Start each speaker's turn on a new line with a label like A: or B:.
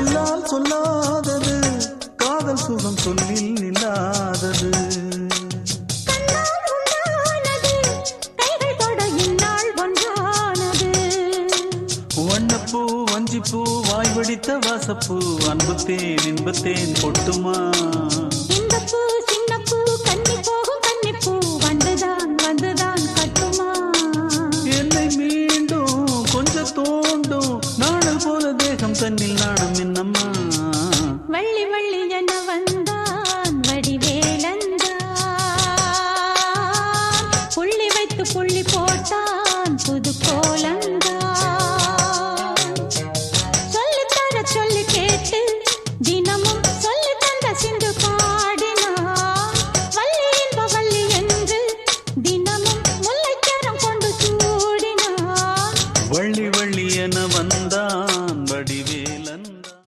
A: சொல்லால் சொல்லாதது காதல் சுகம் சொல்லில் நில்லாதது வண்ணப்பூ வஞ்சிப்பூ வாய் வடித்த வாசப்பூ அன்புத்தேன் இன்பத்தேன் பொட்டுமா
B: இந்தப்பூ சின்னப்பூ கன்னி போகும் கன்னிப்பூ வந்துதான் வந்துதான் கட்டுமா
A: என்னை மீண்டும் கொஞ்சம் தோண்டும் நாணல் போல தேகம் தன்னில் நாணம் என்னம்மா